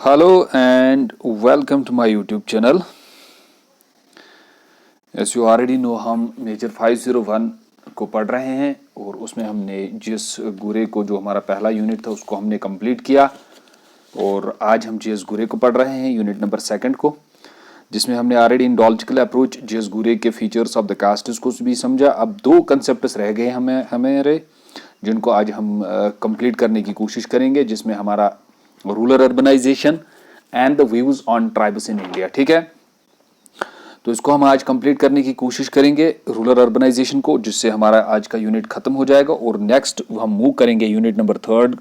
Hello and welcome to my YouTube channel. As you already know, हम major 501 को पढ़ रहे हैं और उसमें हमने जीएस गुरे को जो हमारा पहला यूनिट था उसको हमने कंप्लीट किया और आज हम जीएस गुरे को पढ़ रहे हैं यूनिट नंबर 2 को, जिसमें हमने ऑलरेडी इंडोलॉजिकल अप्रोच जीएस गुरे के फीचर्स ऑफ द कास्ट्स को भी समझा। अब 2 कंसेप्ट्स रह गए हमारे जिनको आज हम कंप्लीट करने की कोशिश करेंगे, जिसमें हमारा rural urbanisation and the views on tribes in India. ठीक है, तो इसको हम आज कंप्लीट करने की कोशिश करेंगे रूरल अर्बनाइजेशन को, जिससे हमारा आज का यूनिट खत्म हो जाएगा और नेक्स्ट हम मूव करेंगे यूनिट नंबर 3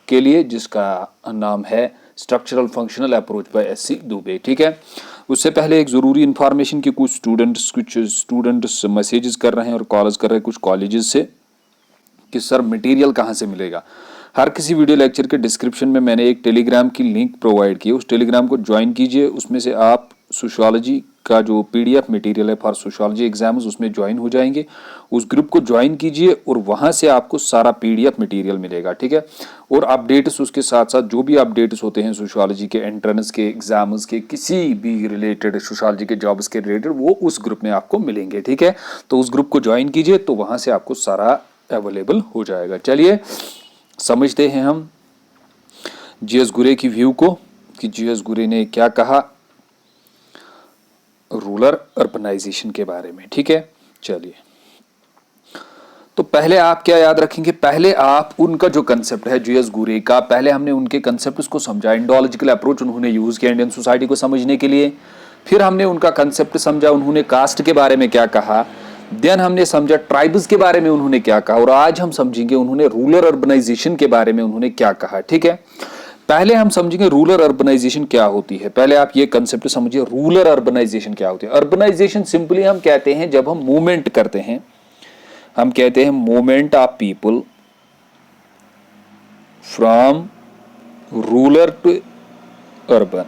के लिए, जिसका नाम है structural functional approach by SC Dubey. ठीक है, उससे पहले एक जरूरी इंफॉर्मेशन की कुछ स्टूडेंट्स मैसेजेस कर रहे हैं और कॉल्स कर रहे हैं कुछ कॉलेजेस से कि सर मटेरियल कहाँ से मिलेगा। हर किसी वीडियो लेक्चर के डिस्क्रिप्शन में मैंने एक टेलीग्राम की लिंक प्रोवाइड की है, उस टेलीग्राम को ज्वाइन कीजिए। उसमें से आप सोशियोलॉजी का जो पीडीएफ मटेरियल है फॉर सोशियोलॉजी एग्जाम्स उसमें ज्वाइन हो जाएंगे। उस ग्रुप को ज्वाइन कीजिए और वहां से आपको सारा पीडीएफ मटेरियल मिलेगा। ठीक है, और अपडेट्स उसके साथ साथ जो भी अपडेट्स होते हैं सोशियोलॉजी के एंट्रेंस के एग्जाम्स के, किसी भी रिलेटेड सोशियोलॉजी के जॉब्स के रिलेटेड, वो उस ग्रुप में आपको मिलेंगे। ठीक है, तो उस ग्रुप को ज्वाइन कीजिए तो वहां से आपको सारा अवेलेबल हो जाएगा। चलिए समझते हैं हम जीएस गुरे की व्यू को कि जीएस गुरे ने क्या कहा रूरल अर्बनाइजेशन के बारे में। ठीक है, चलिए तो पहले आप क्या याद रखेंगे, पहले आप उनका जो कंसेप्ट है जीएस गुरे का, पहले हमने उनके कंसेप्ट को समझा। इंडोलॉजिकल अप्रोच उन्होंने यूज किया इंडियन सोसाइटी को समझने के लिए, फिर हमने उनका कंसेप्ट समझा, उन्होंने कास्ट के बारे में क्या कहा, देन हमने समझा ट्राइब्स के बारे में उन्होंने क्या कहा, और आज हम समझेंगे उन्होंने रूरल अर्बनाइजेशन के बारे में उन्होंने क्या कहा। ठीक है, पहले हम समझेंगे रूरल अर्बनाइजेशन क्या होती है। पहले आप ये कंसेप्ट समझिए, रूरल अर्बनाइजेशन क्या होती है। अर्बनाइजेशन सिंपली हम कहते हैं जब हम मूवमेंट करते हैं, हम कहते हैं movement of people from rural to urban.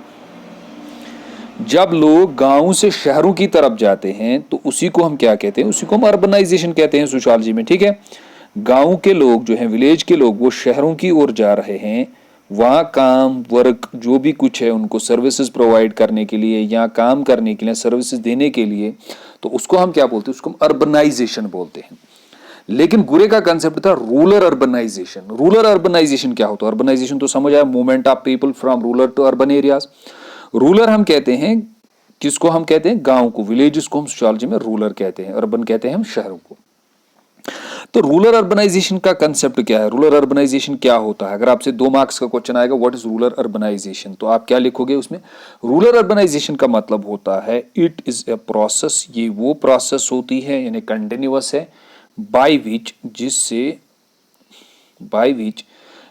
जब लोग गांव से शहरों की तरफ जाते हैं तो उसी को हम क्या कहते हैं, उसी को हम अर्बनाइजेशन कहते हैं सोशियोलॉजी में। ठीक है, गांव के लोग जो हैं, विलेज के लोग, वो शहरों की ओर जा रहे हैं, वहां काम वर्क जो भी कुछ है उनको सर्विसेज प्रोवाइड करने के लिए या काम करने के लिए, सर्विसेज देने के लिए, तो उसको हम क्या बोलते हैं, उसको हम अर्बनाइजेशन बोलते हैं। लेकिन गुरे का कंसेप्ट था रूरल अर्बनाइजेशन। रूरल अर्बनाइजेशन क्या होता है, अर्बनाइजेशन तो समझ आया, movement of people from rural to urban areas. Rural हम कहते हैं किसको, हम कहते हैं गांव को, विलेजेस को हम सोशियोलॉजी में रूरल कहते हैं, अर्बन कहते हैं हम शहरों को। तो रूरल अर्बनाइजेशन का कंसेप्ट क्या है, रूरल अर्बनाइजेशन क्या होता है। अगर आपसे 2 मार्क्स का क्वेश्चन आएगा व्हाट इज रूरल अर्बनाइजेशन, तो आप क्या लिखोगे उसमें। रूरल अर्बनाइजेशन का मतलब होता है इट इज ए प्रोसेस, ये वो प्रोसेस होती है यानी कंटिन्यूअस है, बाय विच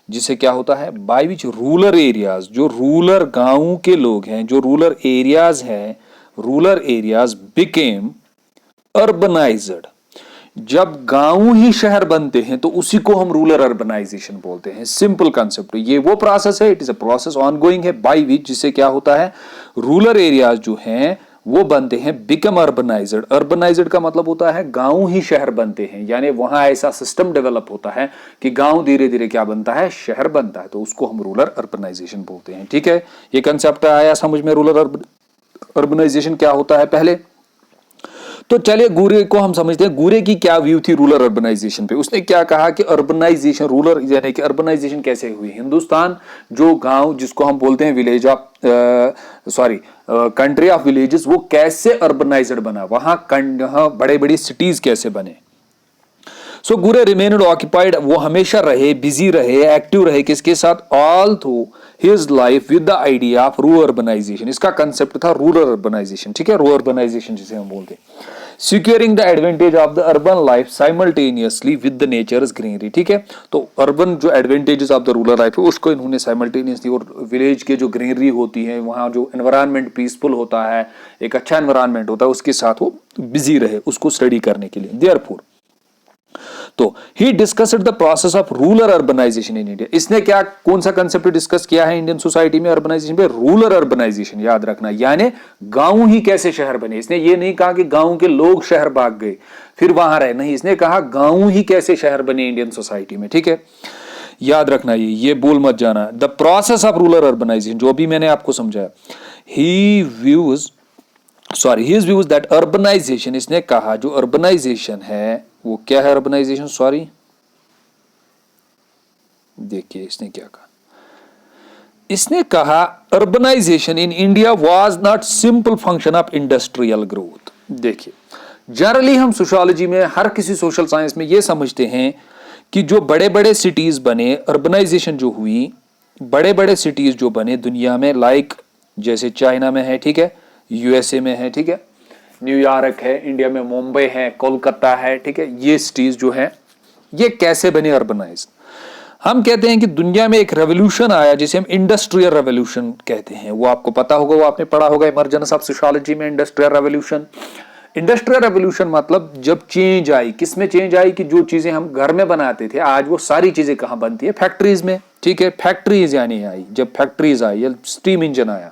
जिससे क्या होता है, बाय विच रूरल एरियाज, जो रूरल गांवों के लोग हैं, जो रूरल एरियाज हैं, रूरल एरियाज बिकेम अर्बनाइज्ड। जब गांव ही शहर बनते हैं तो उसी को हम रूरल अर्बनाइजेशन बोलते हैं। सिंपल कंसेप्ट, ये वो प्रोसेस है, it is a process ongoing है, बाय विच जिससे क्या होता है, रूरल एरियाज जो हैं वो बनते हैं बिकम अर्बनाइज्ड। अर्बनाइज्ड का मतलब होता है गांव ही शहर बनते हैं, यानी वहां ऐसा सिस्टम डेवलप होता है कि गांव धीरे धीरे क्या बनता है, शहर बनता है, तो उसको हम रूरल अर्बनाइजेशन बोलते हैं। ठीक है, ये कंसेप्ट आया समझ में, रूरल अर्बनाइजेशन क्या होता है पहले। तो चलिए गुरे को हम समझते हैं, गुरे की क्या व्यू थी रूरल अर्बनाइजेशन पे। उसने क्या कहा कि अर्बनाइजेशन, रूरल यानी कि अर्बनाइजेशन कैसे हुई, हिंदुस्तान जो गांव जिसको हम बोलते हैं village of country of villages, वो कैसे अर्बनाइज्ड बना, वहां बड़े बड़ी सिटीज कैसे बने। सो गुरे रिमेन्ड ऑक्यूपाइड, वो हमेशा रहे, बिजी रहे, एक्टिव रहे, किसके साथ, all through his life with the idea of rural urbanisation. इसका कंसेप्ट था रूरल अर्बनाइजेशन। ठीक है, रूरल अर्बनाइजेशन जिसे हम बोलते हैं, securing the advantage of the urban life simultaneously with the nature's greenery. ठीक है, तो अर्बन जो advantages of the rural life है उसको इन्होंने साइमल्टेनियसली, और विलेज के जो ग्रीनरी होती है, वहां जो एनवायरनमेंट पीसफुल होता है, एक अच्छा एनवायरनमेंट होता है, उसके साथ वो बिजी रहे उसको स्टडी करने के लिए। देयरफॉर तो he discussed the process of rural urbanisation in India. इसने क्या, कौन सा कंसेप्ट डिस्कस किया है इंडियन सोसाइटी में अर्बनाइजेशन पे, रूरल अर्बनाइजेशन। याद रखना, यानी गांव ही कैसे शहर बने। इसने ये नहीं कहा कि गांव के लोग शहर भाग गए फिर वहां रहे, नहीं, इसने कहा गांव ही कैसे शहर बने इंडियन सोसाइटी में। ठीक है, याद रखना, ये भूल मत जाना। The process of rural urbanisation, जो भी मैंने आपको समझाया, ही व्यूज दैट अर्बनाइजेशन, इसने कहा जो अर्बनाइजेशन है वो क्या है, अर्बनाइजेशन, सॉरी देखिए इसने क्या कहा, इसने कहा urbanisation in India was not simple function of industrial growth. देखिए जनरली हम सोशियोलॉजी में, हर किसी सोशल साइंस में ये समझते हैं कि जो बड़े बड़े सिटीज बने, अर्बनाइजेशन जो हुई, बड़े बड़े सिटीज जो बने दुनिया में, लाइक जैसे चाइना में है, ठीक है, यूएसए में है, ठीक है, न्यूयॉर्क है, इंडिया में मुंबई है, कोलकाता है, ठीक है, ये सिटीज जो है ये कैसे बने अर्बनाइज। हम कहते हैं कि दुनिया में एक रेवोल्यूशन आया जिसे हम इंडस्ट्रियल रेवोल्यूशन कहते हैं। वो आपको पता होगा, वो आपने पढ़ा होगा इमर्जेंस ऑफ सोशियोलॉजी में, इंडस्ट्रियल रेवोल्यूशन। इंडस्ट्रियल रेवोल्यूशन मतलब जब चेंज आई, किसमें चेंज आई कि जो चीजें हम घर में बनाते थे आज वो सारी चीजें कहां बनती है, फैक्ट्रीज में, ठीक है, फैक्ट्रीज यानी आई, जब फैक्ट्रीज आई या स्टीम इंजन आया,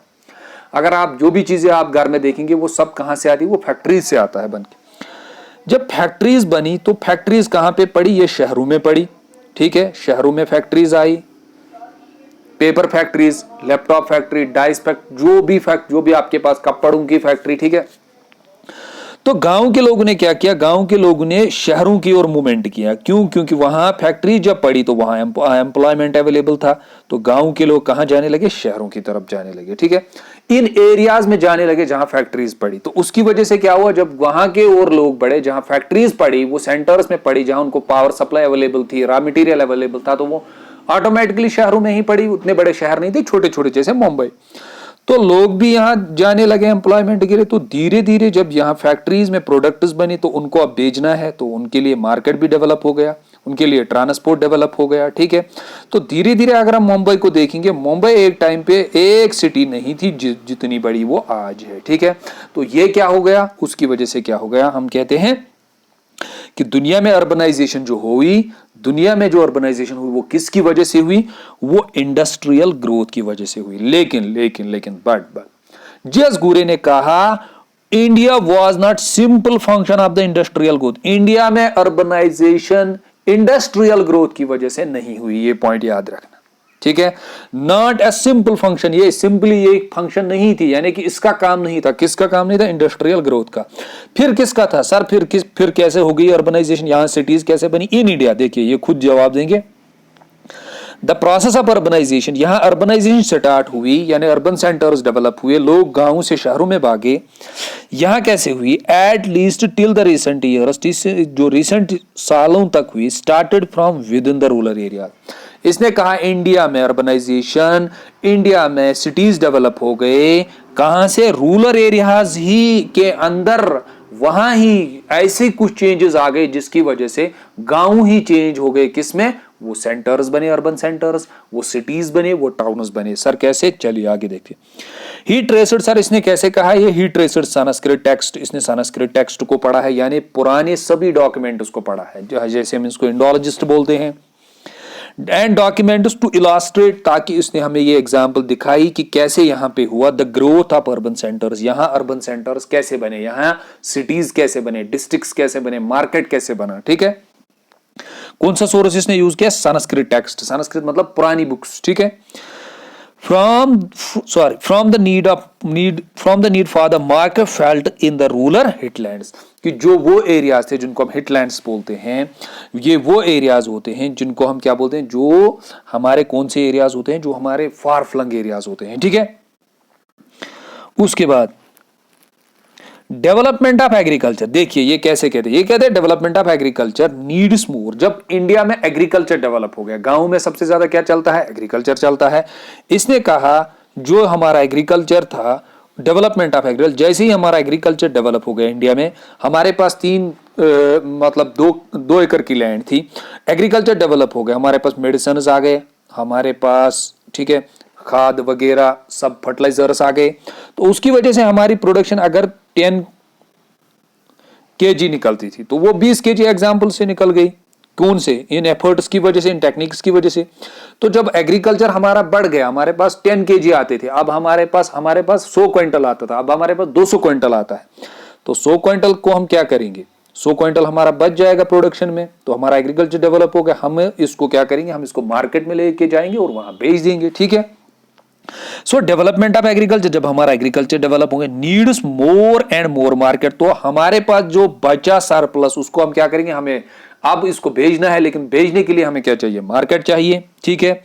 अगर आप जो भी चीजें आप घर में देखेंगे वो सब कहां से आती है, वो फैक्ट्रीज से आता है बन के। जब फैक्ट्रीज बनी तो फैक्ट्रीज कहां पे पड़ी, ये शहरों में पड़ी, ठीक है, शहरों में फैक्ट्रीज आई, paper factories, laptop factory, dice factory, जो भी आपके पास कपड़ों की फैक्ट्री, ठीक है। तो गांव के लोगों ने क्या किया, गांव के लोगों ने शहरों की ओर मूवमेंट किया। क्यों? क्योंकि वहां फैक्ट्री जब पड़ी तो वहां एम्प्लॉयमेंट अवेलेबल था, तो गांव के लोग कहां जाने लगे, शहरों की तरफ जाने लगे, ठीक है, इन एरियाज में जाने लगे जहां फैक्ट्रीज पड़ी। तो उसकी वजह से क्या हुआ, जब वहां के और लोग बढ़े, जहां फैक्ट्रीज पड़ी, वो सेंटर्स में पड़ी जहां उनको पावर सप्लाई अवेलेबल थी, रॉ मटेरियल अवेलेबल था, तो वो ऑटोमेटिकली शहरों में ही पड़ी। उतने बड़े शहर नहीं थे, छोटे छोटे जैसे मुंबई। तो लोग भी यहां जाने लगे एम्प्लॉयमेंट के लिए। तो धीरे धीरे जब यहां फैक्ट्रीज में प्रोडक्ट्स बनी तो उनको अब बेचना है, तो उनके लिए मार्केट भी डेवलप हो गया, उनके लिए ट्रांसपोर्ट डेवलप हो गया, ठीक है। तो धीरे धीरे अगर हम मुंबई को देखेंगे, मुंबई एक टाइम पे एक सिटी नहीं थी जितनी बड़ी वो आज है, ठीक है। तो ये क्या हो गया, उसकी वजह से क्या हो गया, हम कहते हैं कि दुनिया में अर्बनाइजेशन जो हुई, दुनिया में जो अर्बनाइजेशन हुई वो किसकी वजह से हुई, वो इंडस्ट्रियल ग्रोथ की वजह से हुई। लेकिन बट जेस गुरे ने कहा India was not simple function of the industrial growth. India में अर्बनाइजेशन इंडस्ट्रियल ग्रोथ की वजह से नहीं हुई, ये पॉइंट याद रखना, ठीक है। नॉट ए सिंपल फंक्शन, ये सिंपली ये फंक्शन नहीं थी, यानी कि इसका काम नहीं था। किसका काम नहीं था, इंडस्ट्रियल ग्रोथ का। फिर किसका था सर, फिर कैसे हो गई अर्बनाइजेशन, यहां सिटीज कैसे बनी इन इंडिया, देखिए ये खुद जवाब देंगे। द प्रोसेस ऑफ अर्बनाइजेशन, यहां अर्बनाइजेशन स्टार्ट हुई, यानी अर्बन सेंटर्स डेवलप हुए, लोग गांव से शहरों में भागे। यहां कैसे हुई, at least till the recent years, जो रिसेंट सालों तक हुई, started from with in the rural area. इसने कहा इंडिया में अर्बनाइजेशन, इंडिया में सिटीज डेवलप हो गए, कहां से, रूरल एरियाज ही के अंदर, वहां ही ऐसे कुछ चेंजेस आ गए जिसकी वजह से गांव ही चेंज हो गए, किसमें, वो सेंटर्स बने, अर्बन सेंटर्स, वो सिटीज बने, वो टाउन्स बने। सर कैसे, चलिए आगे देखिए। ही ट्रेसेड, सर इसने कैसे कहा, ये ही ट्रेसेड संस्कृत टेक्स्ट, इसने संस्कृत टेक्स्ट को पढ़ा है, यानी पुराने सभी डॉक्यूमेंट उसको पढ़ा है, जैसे हम इसको इंडोलॉजिस्ट बोलते हैं, एंड डॉक्यूमेंट्स टू इलास्ट्रेट, ताकि उसने हमें ये एग्जांपल दिखाई कि कैसे यहां पे हुआ the growth of urban centres, यहां अर्बन सेंटर्स कैसे बने, यहां सिटीज कैसे बने, डिस्ट्रिक्ट्स कैसे बने, मार्केट कैसे बना, ठीक है। कौन सा सोर्स इसने यूज किया, संस्कृत टेक्स्ट, संस्कृत मतलब पुरानी बुक्स, ठीक है। from the need for the market felt in the rural hinterlands, कि जो वो एरियाज थे जिनको हम हिटलैंड्स बोलते हैं, ये वो एरियाज होते हैं जिनको हम क्या बोलते हैं, जो हमारे कौन से एरियाज होते हैं, जो हमारे फार फ्लंग एरियाज होते हैं, ठीक है। उसके बाद डेवलपमेंट ऑफ एग्रीकल्चर, देखिए ये कैसे कहते हैं, ये कहते हैं development of agriculture needs more. जब इंडिया में एग्रीकल्चर डेवलप हो गया, गांव में सबसे ज्यादा क्या चलता है, एग्रीकल्चर चलता है। इसने कहा जो हमारा एग्रीकल्चर था, डेवलपमेंट ऑफ एग्रीकल्चर, जैसे ही हमारा एग्रीकल्चर डेवलप हो गया इंडिया में, हमारे पास मतलब दो एकड़ की लैंड थी, एग्रीकल्चर डेवलप हो गया, हमारे पास मेडिसिन आ गए, हमारे पास, ठीक है, खाद वगैरह सब फर्टिलाइजर्स आ गए। तो उसकी वजह से हमारी प्रोडक्शन अगर 10 kg निकलती थी तो वो 20 kg एग्जाम्पल से निकल गई। कौन से, इन एफर्ट्स की वजह से, इन टेक्निक्स की वजह से। तो जब एग्रीकल्चर हमारा बढ़ गया, हमारे पास 10 kg आते थे, अब हमारे पास 100 क्विंटल आता था, अब हमारे पास 200 क्विंटल आता है। तो 100 क्विंटल को हम क्या करेंगे, 100 क्विंटल हमारा बच जाएगा प्रोडक्शन में, तो हमारा एग्रीकल्चर डेवलप हो गया। हम इसको क्या करेंगे, हम इसको मार्केट में लेके जाएंगे और वहां बेच देंगे, ठीक है। सो डेवलपमेंट ऑफ एग्रीकल्चर, जब हमारा एग्रीकल्चर डेवलप होंगे, needs more and more market, तो हमारे पास जो बचा सरप्लस उसको हम क्या करेंगे, हमें अब इसको भेजना है, लेकिन भेजने के लिए हमें क्या चाहिए, मार्केट चाहिए, ठीक है।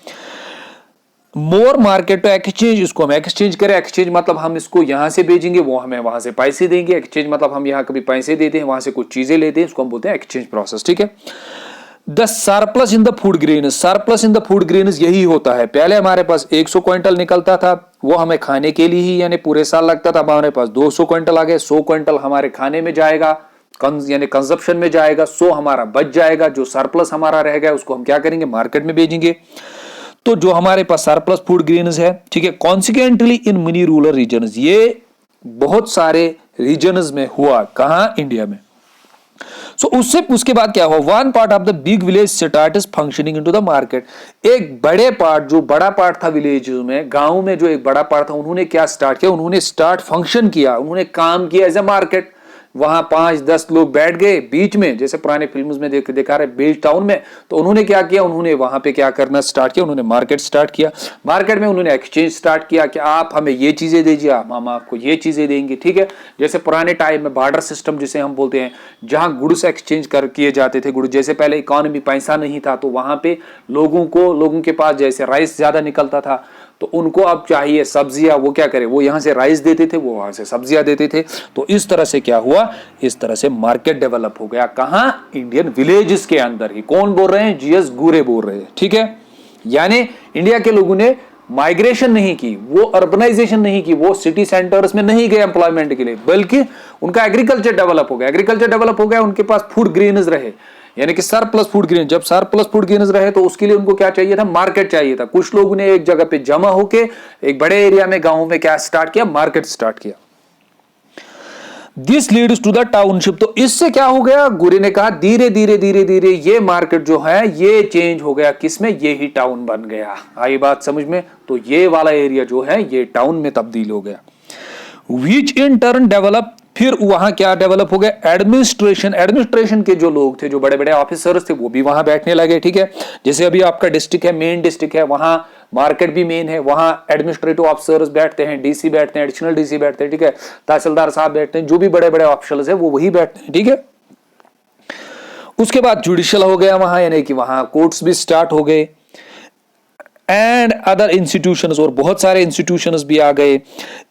मोर मार्केट टू एक्सचेंज, इसको हम एक्सचेंज करें, एक्सचेंज मतलब हम इसको यहां से भेजेंगे, वो हमें वहां से पैसे देंगे। एक्सचेंज मतलब हम यहां कभी पैसे देते हैं, वहां से कुछ चीजें लेते हैं, इसको हम बोलते हैं एक्सचेंज प्रोसेस, ठीक है। The surplus in the food grain, surplus in the food grain यही होता है। पहले हमारे पास 100 क्विंटल निकलता था, वो हमें खाने के लिए ही यानी पूरे साल लगता था। अब हमारे पास 200 क्विंटल आ गए, 100 क्विंटल हमारे खाने में जाएगा, यानी कंजप्शन में जाएगा, 100 हमारा बच जाएगा। जो सरप्लस हमारा रह गया उसको हम क्या करेंगे, मार्केट में भेजेंगे। तो जो हमारे पास सरप्लस फूड ग्रेन्स है, ठीक है, consequently in many rural regions, ये बहुत सारे रीजन्स में हुआ, कहां, इंडिया में। सो उसके बाद क्या हुआ, one part of the big village start functioning into the market. एक बड़े पार्ट, जो बड़ा पार्ट था विलेज में, गांव में जो एक बड़ा पार्ट था, उन्होंने क्या स्टार्ट किया, उन्होंने स्टार्ट फंक्शन किया, उन्होंने काम किया एज ए मार्केट। वहां 5-10 लोग बैठ गए बीच में, जैसे पुराने फिल्म्स में दिखा रहे बीच टाउन में, तो उन्होंने क्या किया, उन्होंने वहां पे क्या करना स्टार्ट किया, उन्होंने मार्केट स्टार्ट किया। मार्केट में उन्होंने एक्सचेंज स्टार्ट किया कि आप हमें ये चीजें दीजिए, हम आपको ये चीजें देंगे, ठीक है। जैसे पुराने टाइम में बार्टर सिस्टम जिसे हम बोलते हैं, जहां गुड्स एक्सचेंज कर किए जाते थे, गुड्स, जैसे पहले इकोनॉमी पैसा नहीं था, तो वहां पे लोगों के पास जैसे राइस ज्यादा निकलता था, तो उनको अब चाहिए सब्जियां, वो क्या करे, वो यहां से राइस देते थे, वो वहां से सब्जियां देते थे। तो इस तरह से क्या हुआ, इस तरह से मार्केट डेवलप हो गया, कहां, इंडियन विलेजेस के अंदर ही। कौन बोल रहे हैं, जीएस गुरे बोल रहे हैं, ठीक है। यानी इंडिया के लोगों ने माइग्रेशन नहीं की, वो अर्बनाइजेशन नहीं की, वो सिटी सेंटर्स में नहीं गए एम्प्लॉयमेंट के लिए, बल्कि उनका एग्रीकल्चर डेवलप हो गया। एग्रीकल्चर डेवलप हो गया, उनके पास फूड ग्रेन्स रहे, यानी कि सरप्लस फूड ग्रेन। जब सरप्लस फूड ग्रेन्स रहे तो उसके लिए उनको क्या चाहिए था, मार्केट चाहिए था। कुछ लोगों ने एक जगह पे जमा होके एक बड़े एरिया में, गांव में क्या स्टार्ट किया, मार्केट स्टार्ट किया। This leads to the township, तो इससे क्या हो गया, गुरे ने कहा धीरे धीरे ये मार्केट जो है ये चेंज हो गया, किसमें, ये ही टाउन बन गया। आई बात समझ में, तो ये वाला एरिया जो है ये टाउन में तब्दील हो गया। विच इन टर्न डेवलप, फिर वहां क्या डेवलप हो गया, एडमिनिस्ट्रेशन के जो लोग थे, जो बड़े बड़े ऑफिसर्स थे, वो भी वहां बैठने लगे, ठीक है। जैसे अभी आपका डिस्ट्रिक्ट है, मेन डिस्ट्रिक्ट है, वहां मार्केट भी मेन है, वहां एडमिनिस्ट्रेटिव ऑफिसर्स बैठते हैं, डीसी बैठते हैं, एडिशनल डीसी बैठते हैं, ठीक है, तहसीलदार साहब बैठते हैं, जो भी बड़े बड़े ऑफिसर्स है वो वही बैठते हैं, ठीक है। उसके बाद जुडिशियल हो गया वहां, यानी कि वहां कोर्ट्स भी स्टार्ट हो गए, एंड अदर इंस्टीट्यूशंस, और बहुत सारे इंस्टीट्यूशंस भी आ गए।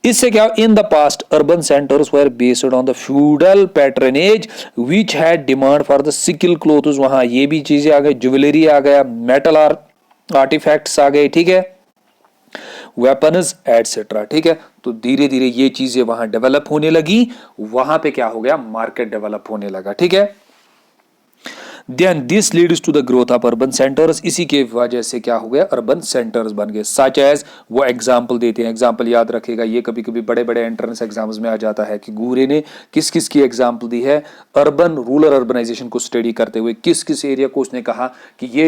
इससे क्या, in the past urban centres were based on the feudal patronage which had demand for the sickle clothes, वहां ये भी चीजें आ गई, ज्वेलरी आ गया, मेटल आर्टिफैक्ट्स आ गए, ठीक है, वेपन्स एटसेट्रा, ठीक है। तो धीरे धीरे ये चीजें वहां डेवलप होने लगी, वहां पे क्या हो गया, मार्केट डेवलप होने लगा, ठीक है। Then this leads to the growth of urban centers, इसी के वजह से क्या हो गया, अर्बन सेंटर्स बन गए। सच एज, वो एग्जाम्पल देते हैं, एग्जाम्पल याद रखेगा, ये कभी कभी बड़े बड़े एंट्रेंस एग्जाम्स में आ जाता है कि गुरे ने किस किस की एग्जाम्पल दी है, अर्बन रूरल अर्बनाइजेशन को स्टडी करते हुए किस किस एरिया को उसने कहा कि ये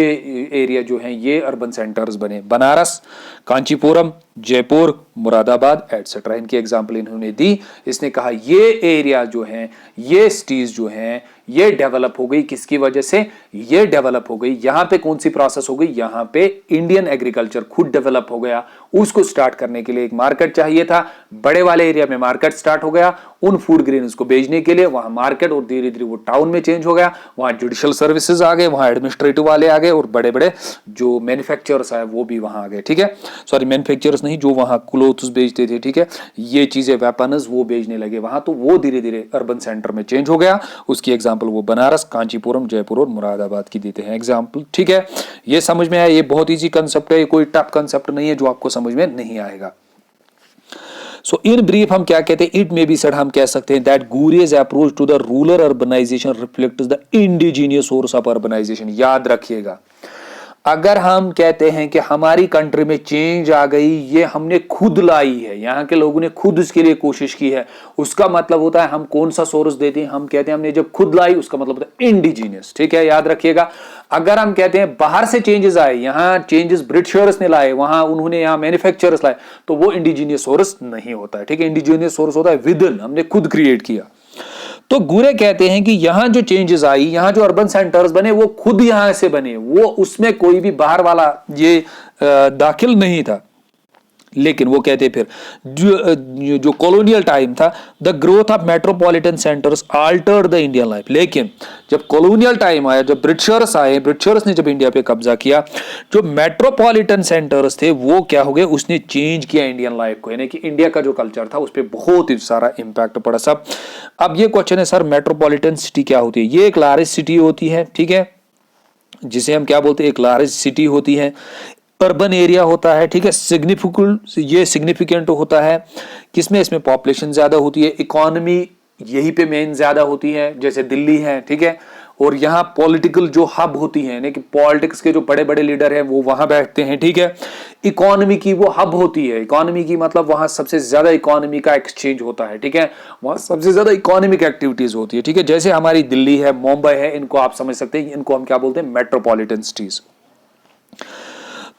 एरिया जो है ये अर्बन सेंटर्स बने। बनारस, कांचीपुरम, जयपुर, मुरादाबाद एटसेट्रा, इनकी एग्जाम्पल इन्होंने दी। इसने कहा ये एरिया जो है, ये सिटीज जो हैं, ये डेवलप हो गई, किसकी वजह से, ये डेवलप हो गई, यहां पे कौन सी प्रोसेस हो गई, यहां पे इंडियन एग्रीकल्चर खुद डेवलप हो गया। उसको स्टार्ट करने के लिए एक मार्केट चाहिए था, बड़े वाले एरिया में मार्केट स्टार्ट हो गया, उन फूड ग्रेन्स को बेचने के लिए वहां मार्केट, और धीरे धीरे वो टाउन में चेंज हो गया, वहां जुडिशियल सर्विसेज आ गए, वहां एडमिनिस्ट्रेटिव वाले आ गए, और बड़े बड़े जो मैन्युफैक्चरर्स आए वो भी वहां आ गए, ठीक है। सॉरी, मैन्युफैक्चरर्स नहीं, जो वहां क्लोथ्स बेचते थे, ठीक है, ये चीजें वेपन्स वो बेचने लगे वहां, तो वो धीरे धीरे अर्बन सेंटर में चेंज हो गया। उसकी एग्जाम्पल वो बनारस, कांचीपुरम, जयपुर और मुरादाबाद की देते हैं एग्जाम्पल, ठीक है। ये समझ में आया, ये बहुत ईजी कंसेप्ट है, कोई टफ कंसेप्ट नहीं है जो आपको समझ में नहीं आएगा। सो इन ब्रीफ हम क्या कहते हैं, इट मे बी सेड, हम कह सकते हैं दैट गुरेज approach to the rural urbanisation reflects the indigenous source of urbanisation. याद रखिएगा, अगर हम कहते हैं कि हमारी कंट्री में चेंज आ गई, ये हमने खुद लाई है, यहाँ के लोगों ने खुद इसके लिए कोशिश की है, उसका मतलब होता है हम कौन सा सोर्स देते हैं, हम कहते हैं हमने जब खुद लाई, उसका मतलब होता है इंडिजीनियस, ठीक है, याद रखिएगा। अगर हम कहते हैं बाहर से चेंजेस आए, यहाँ चेंजेस ब्रिटिशर्स ने लाए, वहां उन्होंने यहाँ मैन्युफैक्चरर्स लाए, तो वो इंडिजीनियस सोर्स नहीं होता है, ठीक है। इंडिजीनियस सोर्स होता है विद इन, हमने खुद क्रिएट किया। तो गुरे कहते हैं कि यहां जो चेंजेस आई, यहां जो अर्बन सेंटर्स बने वो खुद यहां से बने, वो उसमें कोई भी बाहर वाला ये दाखिल नहीं था। लेकिन वो कहते फिर जो कॉलोनियल टाइम था, the growth of metropolitan centres altered the Indian life. लेकिन जब कॉलोनियल टाइम आया, जब ब्रिटिशर्स आए, ब्रिटिशर्स ने जब इंडिया पे कब्जा किया, जो मेट्रोपॉलिटन सेंटर्स थे वो क्या हो गए, उसने चेंज किया इंडियन लाइफ को, यानी कि इंडिया का जो कल्चर था उस पर बहुत ही सारा इंपैक्ट पड़ा सब। अब ये क्वेश्चन है सर, मेट्रोपॉलिटन सिटी क्या होती है? ये एक लार्ज सिटी होती है, ठीक है, जिसे हम क्या बोलते हैं, एक लार्ज सिटी होती है, अर्बन एरिया होता है, ठीक है, सिग्निफिकेंट होता है, किसमें, इसमें पॉपुलेशन ज्यादा होती है, इकोनॉमी यहीं पे मेन ज्यादा होती है, जैसे दिल्ली है, ठीक है, और यहाँ पॉलिटिकल जो हब होती है, यानी कि पॉलिटिक्स के जो बड़े बड़े लीडर हैं वो वहां बैठते हैं, ठीक है, इकोनॉमी की वो हब होती है, इकोनॉमी की मतलब वहां सबसे ज्यादा इकोनॉमी का एक्सचेंज होता है, ठीक है, वहां सबसे ज्यादा इकोनॉमिक एक्टिविटीज होती है, ठीक है, जैसे हमारी दिल्ली है, मुंबई है, इनको आप समझ सकते हैं, इनको हम क्या बोलते हैं, मेट्रोपॉलिटन सिटीज।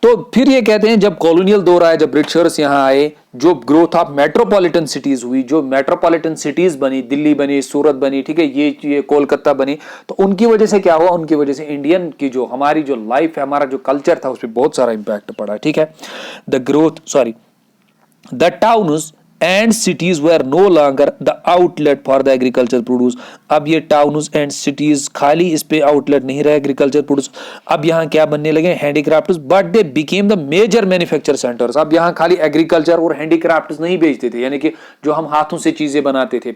तो फिर ये कहते हैं जब कॉलोनियल दौर आया, जब ब्रिटिशर्स यहां आए, जो ग्रोथ ऑफ मेट्रोपॉलिटन सिटीज हुई, जो मेट्रोपॉलिटन सिटीज बनी, दिल्ली बनी, सूरत बनी, ठीक है, ये कोलकाता बनी, तो उनकी वजह से क्या हुआ, उनकी वजह से इंडियन की जो हमारी जो लाइफ है, हमारा जो कल्चर था उस पर बहुत सारा इंपैक्ट पड़ा, ठीक है। The towns and cities were no longer the outlet for the agriculture produce. अब ये टाउन्स एंड सिटीज खाली इस पे आउटलेट नहीं रहे एग्रीकल्चर प्रोड्यूस, अब यहाँ क्या बनने लगे, handicraft, but they became the major manufacture centres. अब यहाँ खाली एग्रीकल्चर और हैंडीक्राफ्ट नहीं बेचते थे, यानी कि जो हम हाथों से चीजें बनाते थे।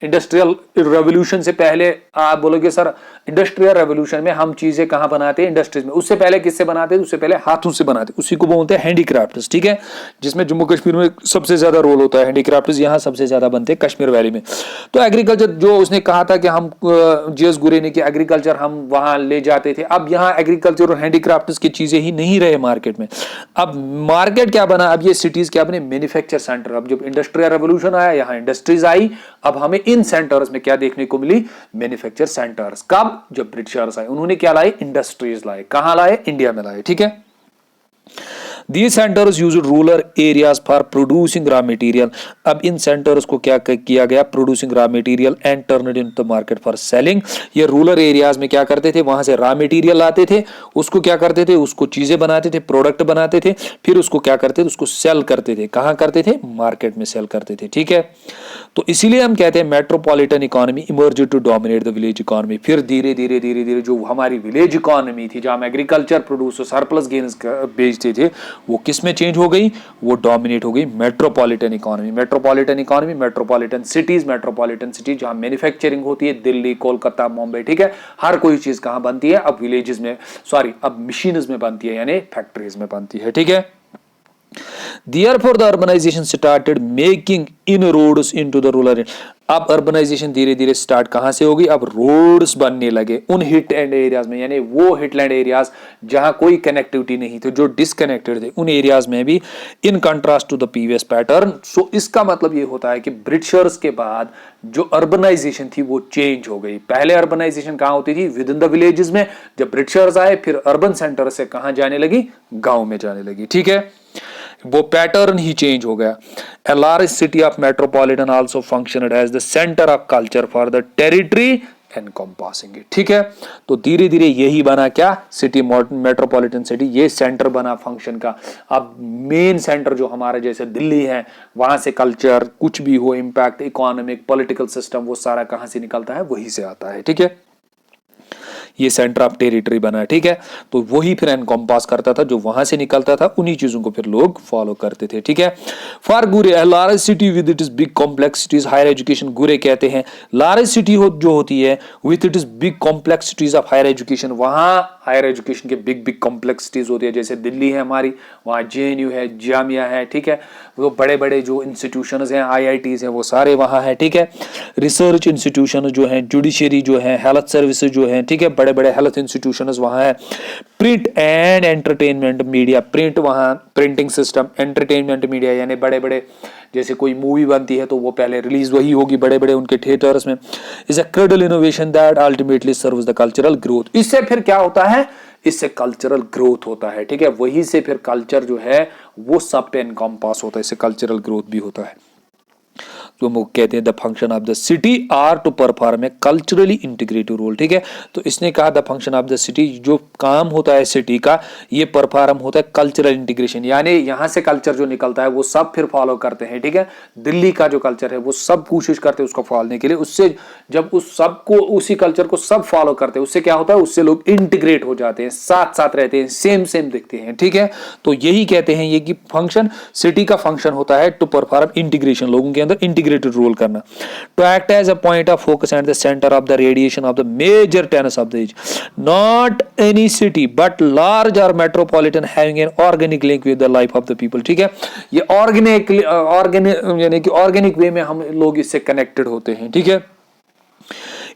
इंडस्ट्रियल रेवोल्यूशन से पहले आप बोलोगे सर इंडस्ट्रियल रेवोल्यूशन में हम चीजें कहां बनाते हैं, इंडस्ट्रीज में, उससे पहले किससे बनाते थे, उससे पहले हाथों से बनाते, उसी को बोलते हैं हैंडीक्राफ्ट, ठीक है, जिसमें जम्मू कश्मीर में सबसे ज्यादा रोल होता है, हैंडीक्राफ्ट यहाँ सबसे ज्यादा बनते हैं कश्मीर वैली में। तो एग्रीकल्चर जो उसने कहा था कि हम जीएस गुरे ने कि एग्रीकल्चर हम वहां ले जाते थे, अब यहाँ एग्रीकल्चर और हैंडीक्राफ्ट की चीजें ही नहीं रहे मार्केट में। अब मार्केट क्या बना, अब ये सिटीज क्या बने, मैन्युफैक्चर सेंटर। अब जब इंडस्ट्रियल रेवोल्यूशन आया, यहाँ इंडस्ट्रीज आई, अब हमें इन सेंटर्स में क्या देखने को मिली, मैन्युफैक्चर सेंटर्स। कब, जब ब्रिटिशर्स आए, उन्होंने क्या लाए, इंडस्ट्रीज लाए, कहां लाए, इंडिया में लाए, ठीक है। These centers used rural areas for producing raw material. अब इन सेंटर्स को क्या किया गया, producing raw material and turn it into the market for selling. ये रूरल एरियाज में क्या करते थे, वहां से रॉ मटेरियल लाते थे, उसको क्या करते थे, उसको चीजें बनाते थे, प्रोडक्ट बनाते थे, फिर उसको क्या करते थे, उसको सेल करते थे, कहां करते थे, मार्केट में सेल करते थे, ठीक है। तो इसीलिए हम कहते हैं metropolitan economy emerge to dominate the village economy. फिर धीरे धीरे धीरे धीरे जो हमारी विलेज इकोनॉमी थी, जहां हम एग्रीकल्चर प्रोड्यूस सरप्लस गेन्स बेचते थे, वो किस में चेंज हो गई, वो डोमिनेट हो गई metropolitan economy. Metropolitan economy, metropolitan cities, metropolitan city जहां मैन्युफैक्चरिंग होती है, दिल्ली, कोलकाता, मुंबई, ठीक है, हर कोई चीज कहां बनती है, अब विलेजेस में, सॉरी अब मशीन्स में बनती है, यानी फैक्ट्रीज में बनती है, ठीक है। Therefore, the urbanization started making inroads into the rural area. अब अर्बनाइजेशन धीरे धीरे स्टार्ट कहां से होगी, अब रोड्स बनने लगे उन हिट एंड एरियाज में, यानी वो हिटलैंड एरियाज जहां कोई कनेक्टिविटी नहीं थी, जो डिसकनेक्टेड थे, उन एरियाज में भी, in contrast to the previous pattern. So इसका मतलब ये होता है कि ब्रिटिशर्स के बाद जो अर्बनाइजेशन थी वो चेंज हो गई। पहले अर्बनाइजेशन कहां होती थी, विद इन द विलेजेस में, जब ब्रिटिशर्स आए फिर अर्बन सेंटर से कहां जाने लगी, गांव में जाने लगी, ठीक है, वो पैटर्न ही चेंज हो गया। A large city of metropolitan also functioned as the center of culture for the territory encompassing it, ठीक है। तो धीरे धीरे यही बना क्या, सिटी, मेट्रोपॉलिटन सिटी, ये सेंटर बना फंक्शन का। अब मेन सेंटर जो हमारे जैसे दिल्ली है, वहां से कल्चर कुछ भी हो, इंपैक्ट, इकोनॉमिक, पॉलिटिकल सिस्टम, वो सारा कहां से निकलता है, वही से आता है, ठीक है। ये सेंटर ऑफ टेरिटरी बना, ठीक है। तो वही फिर एनकॉम्पास करता था, जो वहां से निकलता था उन्हीं चीजों को फिर लोग फॉलो करते थे, ठीक है। For Ghurye large city with it is big complexities higher education, Ghurye कहते हैं लार्ज सिटी जो होती है with it is big complexities of higher education, वहां हायर एजुकेशन के बिग बिग कॉम्प्लेक्सिटीज होती है, जैसे दिल्ली है हमारी, वहां जेएनयू है, जामिया है, ठीक है, वो बड़े बड़े जो इंस्टीट्यूशंस हैं, आईआईटीज हैं, वो सारे वहां है, ठीक है। रिसर्च इंस्टीट्यूशन जो है, जुडिशरी जो है, हेल्थ सर्विसेज जो है, ठीक है, बड़े बड़े हेल्थ इंस्टीट्यूशंस वहां है। Print and entertainment media, print वहां, प्रिंटिंग सिस्टम, एंटरटेनमेंट मीडिया, यानी बड़े बड़े जैसे कोई मूवी बनती है तो वो पहले रिलीज वही होगी बड़े बड़े उनके थिएटर्स में। Is a cradle innovation that ultimately serves the cultural growth. इससे फिर क्या होता है, इससे कल्चरल ग्रोथ होता है, ठीक है, वही से फिर कल्चर जो है वो सब पे एनकॉम्पास होता है, इससे कल्चरल ग्रोथ भी होता है। वो कहते हैं the function of the city are to perform a culturally integrative role. ठीक है, तो इसने कहा the function of the city, जो काम होता है सिटी का ये परफॉर्म होता है कल्चरल इंटीग्रेशन, यानी यहां से कल्चर जो निकलता है वो सब फिर फॉलो करते हैं। ठीक है, दिल्ली का जो कल्चर है वो सब कोशिश करते हैं उसको फॉलोने के लिए। उससे जब उस सबको उसी कल्चर को सब फॉलो करते हैं उससे क्या होता है, उससे लोग इंटीग्रेट हो जाते हैं, साथ साथ रहते हैं, सेम सेम दिखते हैं। ठीक है, तो यही कहते हैं ये कि फंक्शन सिटी का फंक्शन होता है टू परफॉर्म इंटीग्रेशन, लोगों के अंदर इंटीग्रेटेड रोल करना, to act as a point of focus and the centre of the radiation of the major tenets of the age, not any city but large और metropolitan having an organic link with the life of the people. ठीक है, ये organic यानी कि organic way में हम लोग इससे कनेक्टेड होते हैं। ठीक है,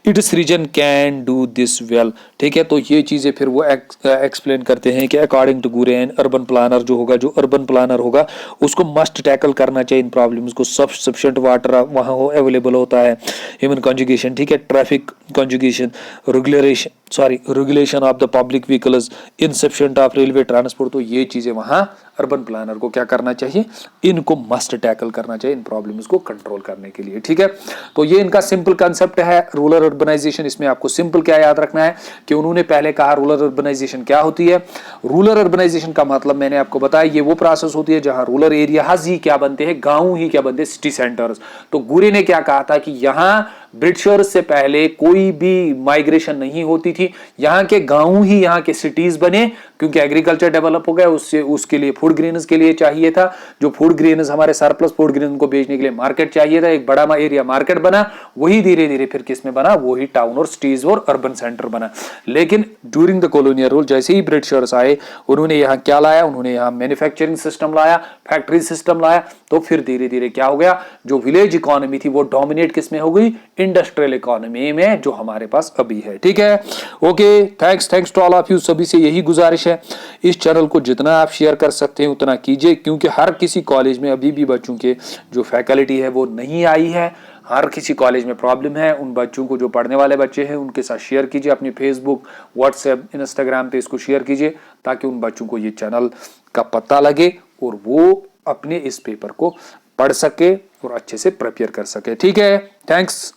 its region can do this well. ठीक है, तो ये चीजें फिर वो एक्सप्लेन करते हैं कि अकॉर्डिंग टू गुरेन अर्बन प्लानर जो होगा, जो अर्बन प्लानर होगा उसको मस्ट टैकल करना चाहिए इन प्रॉब्लम्स को। सफिशिएंट वाटर वहाँ हो अवेलेबल होता है, ह्यूमन कॉन्जुगेशन, ठीक है, traffic conjugation, regulation of the public vehicles, insufficient of railway transport. तो ये चीजें वहाँ अर्बन प्लानर को क्या करना चाहिए, इनको मस्ट टैकल करना चाहिए इन प्रॉब्लम्स को कंट्रोल करने के लिए। ठीक है, तो ये इनका सिंपल कंसेप्ट है रूरल अर्बनाइजेशन। इसमें आपको सिंपल क्या याद रखना है कि उन्होंने पहले कहा रूरल अर्बनाइजेशन क्या होती है। रूरल अर्बनाइजेशन का मतलब मैंने आपको बताया, ये वो प्रोसेस होती है जहां रूरल एरियाज ही क्या बनते हैं, गांव ही क्या बनते हैं, सिटी सेंटर्स। तो गुरे ने क्या कहा था कि यहां ब्रिटिशर्स से पहले कोई भी माइग्रेशन नहीं होती थी, यहाँ के गांव ही यहाँ के सिटीज बने, क्योंकि एग्रीकल्चर डेवलप हो गया, उससे उसके लिए फूड ग्रेन्स के लिए चाहिए था, जो फूड ग्रेन्स हमारे सरप्लस फूड ग्रेन को बेचने के लिए मार्केट चाहिए था, एक बड़ा एरिया मार्केट बना, वही धीरे धीरे फिर किस में बना, वही टाउन और सिटीज और अर्बन सेंटर बना। लेकिन ड्यूरिंग द कॉलोनियल रूल जैसे ही ब्रिटिशर्स आए उन्होंने यहाँ क्या लाया, उन्होंने यहाँ मैन्युफैक्चरिंग सिस्टम लाया, फैक्ट्री सिस्टम लाया, तो फिर धीरे धीरे क्या हो गया, जो विलेज इकोनॉमी थी वो डोमिनेट किस में हो गई, इंडस्ट्रियल इकोनॉमी में, जो हमारे पास अभी है। ठीक है, okay, thanks to all of you. सभी से यही गुजारिश है, इस चैनल को जितना आप शेयर कर सकते हैं उतना कीजिए, क्योंकि हर किसी कॉलेज में अभी भी बच्चों के जो फैकल्टी है वो नहीं आई है, हर किसी कॉलेज में प्रॉब्लम है। उन बच्चों को, जो पढ़ने वाले बच्चे हैं, उनके साथ शेयर कीजिए, अपनी फेसबुक, व्हाट्सएप, इंस्टाग्राम पे इसको शेयर कीजिए, ताकि उन बच्चों को ये चैनल का पता लगे और वो अपने इस पेपर को पढ़ सके और अच्छे से प्रिपेयर कर सके। ठीक है, थैंक्स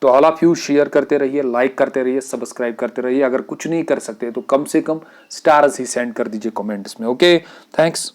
तो ऑल ऑफ यू। शेयर करते रहिए, लाइक करते रहिए, सब्सक्राइब करते रहिए। अगर कुछ नहीं कर सकते तो कम से कम स्टार्स ही सेंड कर दीजिए कमेंट्स में। Okay, thanks.